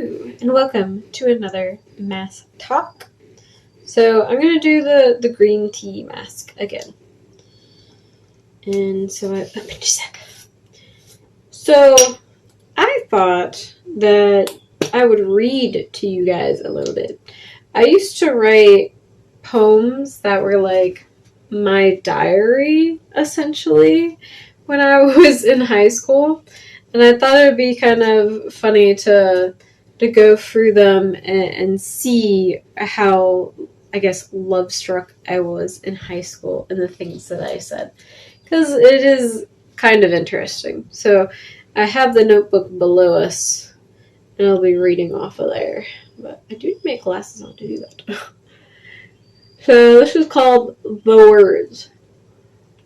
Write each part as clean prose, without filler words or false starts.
Hello, and welcome to another mask talk. So I'm going to do the green tea mask again. And so So I thought that I would read to you guys a little bit. I used to write poems that were like my diary, essentially, when I was in high school. And I thought it would be kind of funny to go through them and see how, I guess, love struck I was in high school and the things that I said. Because it is kind of interesting. So I have the notebook below us, and I'll be reading off of there. But I do need to make glasses on to do that. So this is called The Words.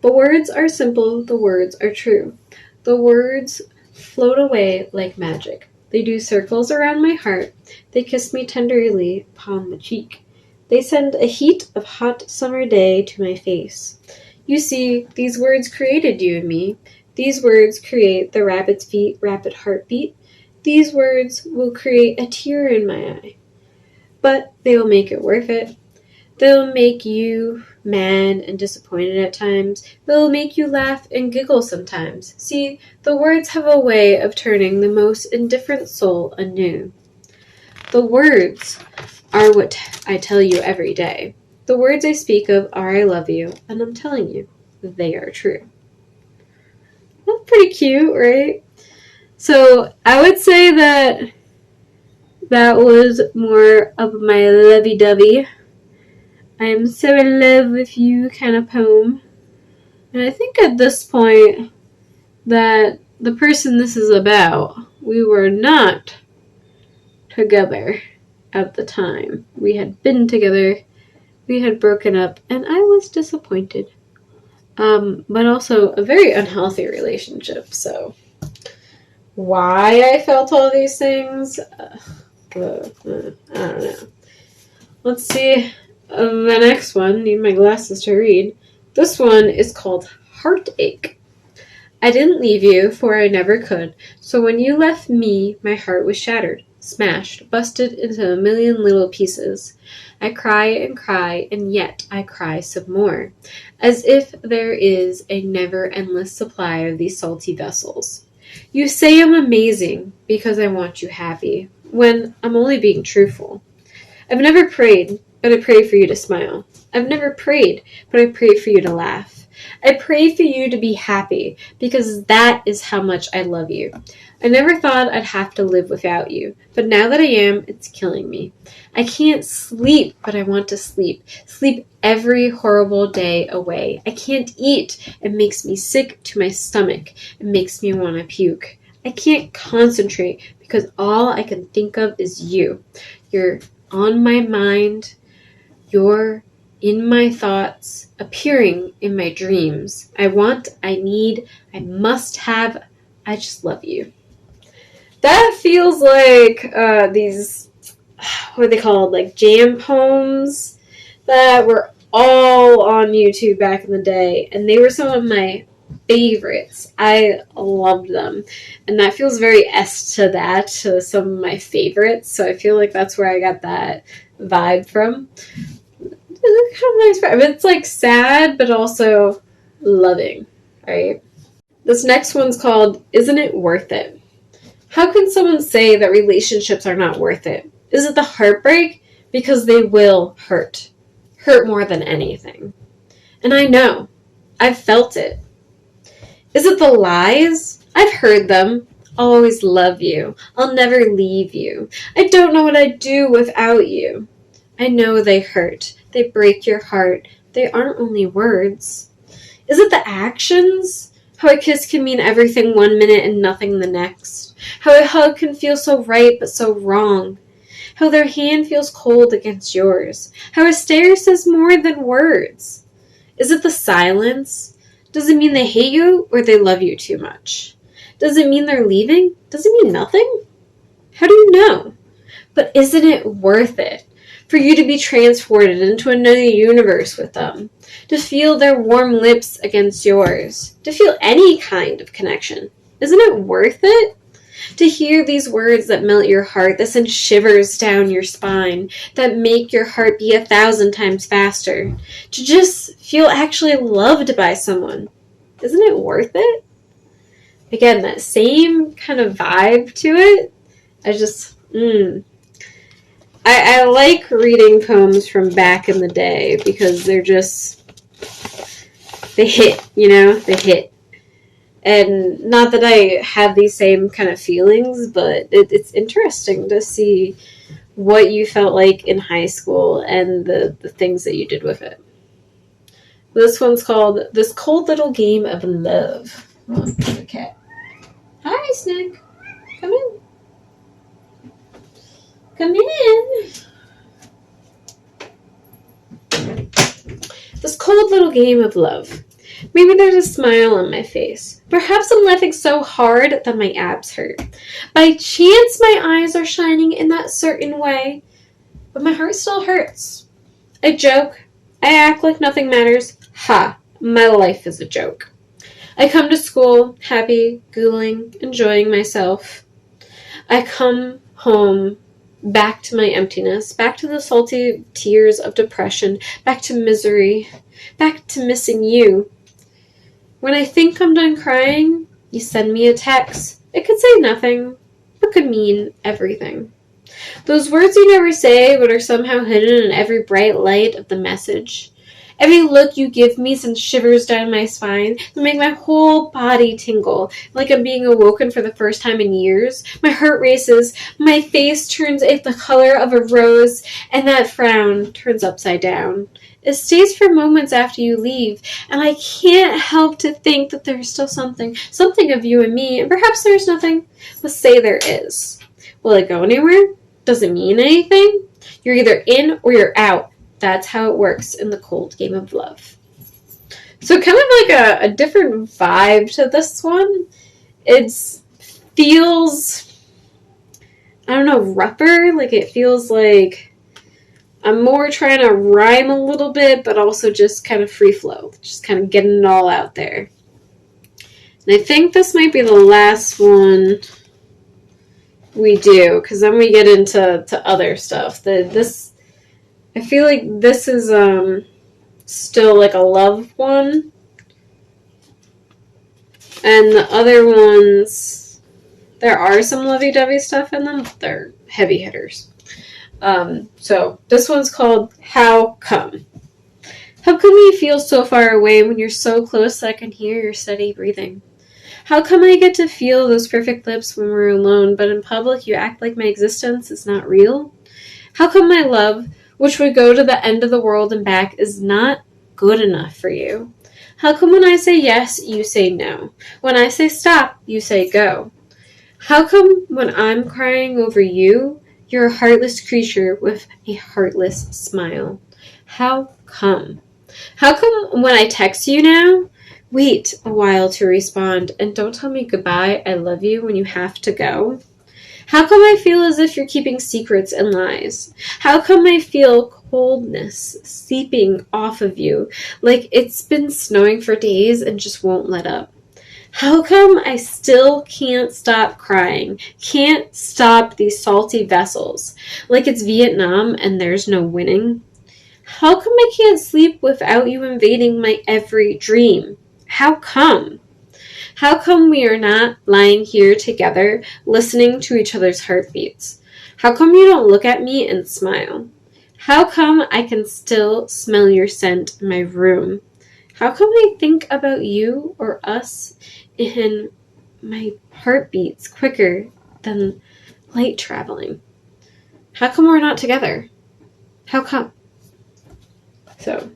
The words are simple, the words are true. The words float away like magic. They do circles around my heart. They kiss me tenderly upon the cheek. They send a heat of hot summer day to my face. You see, these words created you and me. These words create the rabbit's feet, rapid heartbeat. These words will create a tear in my eye. But they will make it worth it. They'll make you mad and disappointed at times. They'll make you laugh and giggle sometimes. See, the words have a way of turning the most indifferent soul anew. The words are what I tell you every day. The words I speak of are I love you, and I'm telling you, they are true. That's pretty cute, right? So I would say that was more of my lovey-dovey, I am so in love with you kind of poem. And I think at this point that the person this is about, we were not together at the time. We had been together, we had broken up, and I was disappointed. But also a very unhealthy relationship, so why I felt all these things, I don't know. Let's see. The next one, need my glasses to read. This one is called Heartache. I didn't leave you, for I never could. So when you left me, my heart was shattered, smashed, busted into a million little pieces. I cry, and yet I cry some more, as if there is a never-endless supply of these salty vessels. You say I'm amazing because I want you happy, when I'm only being truthful. I've never prayed, but I pray for you to smile. I've never prayed, but I pray for you to laugh. I pray for you to be happy, because that is how much I love you. I never thought I'd have to live without you, but now that I am, it's killing me. I can't sleep, but I want to sleep. Sleep every horrible day away. I can't eat. It makes me sick to my stomach. It makes me want to puke. I can't concentrate, because all I can think of is you. You're on my mind. You're in my thoughts, appearing in my dreams. I want, I need, I must have, I just love you. That feels like these, what are they called, like jam poems that were all on YouTube back in the day. And they were some of my favorites. I loved them. And that feels very to some of my favorites. So I feel like that's where I got that vibe from. It's kind of nice vibe. It's like sad, but also loving, right? This next one's called Isn't It Worth It? How can someone say that relationships are not worth it? Is it the heartbreak? Because they will hurt. Hurt more than anything. And I know. I've felt it. Is it the lies? I've heard them. I'll always love you. I'll never leave you. I don't know what I'd do without you. I know they hurt. They break your heart. They aren't only words. Is it the actions? How a kiss can mean everything one minute and nothing the next. How a hug can feel so right but so wrong. How their hand feels cold against yours. How a stare says more than words. Is it the silence? Does it mean they hate you or they love you too much? Does it mean they're leaving? Does it mean nothing? How do you know? But isn't it worth it for you to be transported into another universe with them? To feel their warm lips against yours? To feel any kind of connection? Isn't it worth it? To hear these words that melt your heart, that send shivers down your spine, that make your heart beat 1,000 times faster. To just feel actually loved by someone. Isn't it worth it? Again, that same kind of vibe to it. I like reading poems from back in the day because they're just, they hit, they hit. And not that I have these same kind of feelings, but it's interesting to see what you felt like in high school and the things that you did with it. This one's called This Cold Little Game of Love. Oh, the cat. Hi, Snick. Come in. Come in. This cold little game of love. Maybe there's a smile on my face. Perhaps I'm laughing so hard that my abs hurt. By chance my eyes are shining in that certain way, but my heart still hurts. I joke. I act like nothing matters. Ha! My life is a joke. I come to school, happy, Googling, enjoying myself. I come home, back to my emptiness, back to the salty tears of depression, back to misery, back to missing you. When I think I'm done crying, you send me a text. It could say nothing, but could mean everything. Those words you never say, but are somehow hidden in every bright light of the message. Every look you give me sends shivers down my spine that make my whole body tingle, like I'm being awoken for the first time in years. My heart races, my face turns the color of a rose, and that frown turns upside down. It stays for moments after you leave, and I can't help to think that there's still something of you and me, and perhaps there's nothing. Let's say there is. Will it go anywhere? Does it mean anything? You're either in or you're out. That's how it works in the cold game of love. So kind of like a different vibe to this one. It feels, I don't know, rougher. Like it feels like I'm more trying to rhyme a little bit, but also just kind of free flow. Just kind of getting it all out there. And I think this might be the last one we do, because then we get into other stuff. I feel like this is still like a love one. And the other ones, there are some lovey-dovey stuff in them, but they're heavy hitters. So this one's called How Come? How come you feel so far away when you're so close that I can hear your steady breathing? How come I get to feel those perfect lips when we're alone, but in public you act like my existence is not real? How come my love, which would go to the end of the world and back, is not good enough for you? How come when I say yes, you say no? When I say stop, you say go? How come when I'm crying over you, you're a heartless creature with a heartless smile? How come? How come when I text you now, wait a while to respond and don't tell me goodbye, I love you when you have to go? How come I feel as if you're keeping secrets and lies? How come I feel coldness seeping off of you, like it's been snowing for days and just won't let up? How come I still can't stop crying, can't stop these salty vessels, like it's Vietnam and there's no winning? How come I can't sleep without you invading my every dream? How come? How come we are not lying here together, listening to each other's heartbeats? How come you don't look at me and smile? How come I can still smell your scent in my room? How come I think about you or us in my heartbeats quicker than light traveling? How come we're not together? How come? So,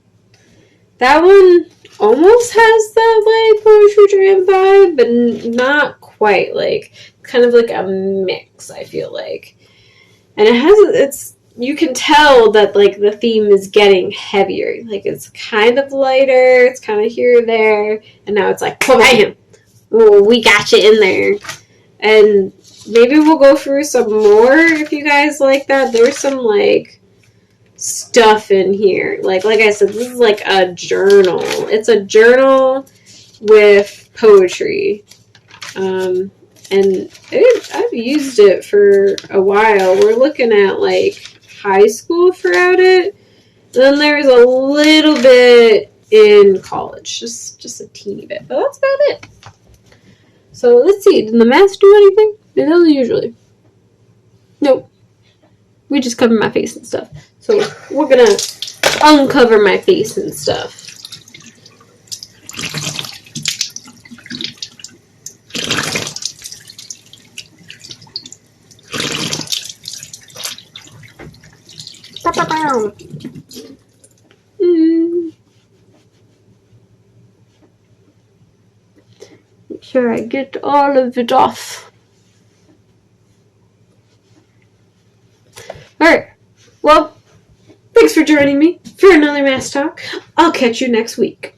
that one almost has that like poetry jam vibe, but not quite. Like kind of like a mix, I feel like. And it's you can tell that like the theme is getting heavier. Like it's kind of lighter, it's kind of here or there, and now it's like bam, we got you in there. And maybe we'll go through some more if you guys like that. There's some like stuff in here. Like I said, this is like a journal. It's a journal with poetry. and I've used it for a while. We're looking at like high school throughout it. Then there's a little bit in college, just a teeny bit, but that's about it. So let's see. Did the mask do anything? It doesn't usually. Nope. We just cover my face and stuff. So we're gonna uncover my face and stuff. Make sure I get all of it off. Alright, well, thanks for joining me for another Mask Talk. I'll catch you next week.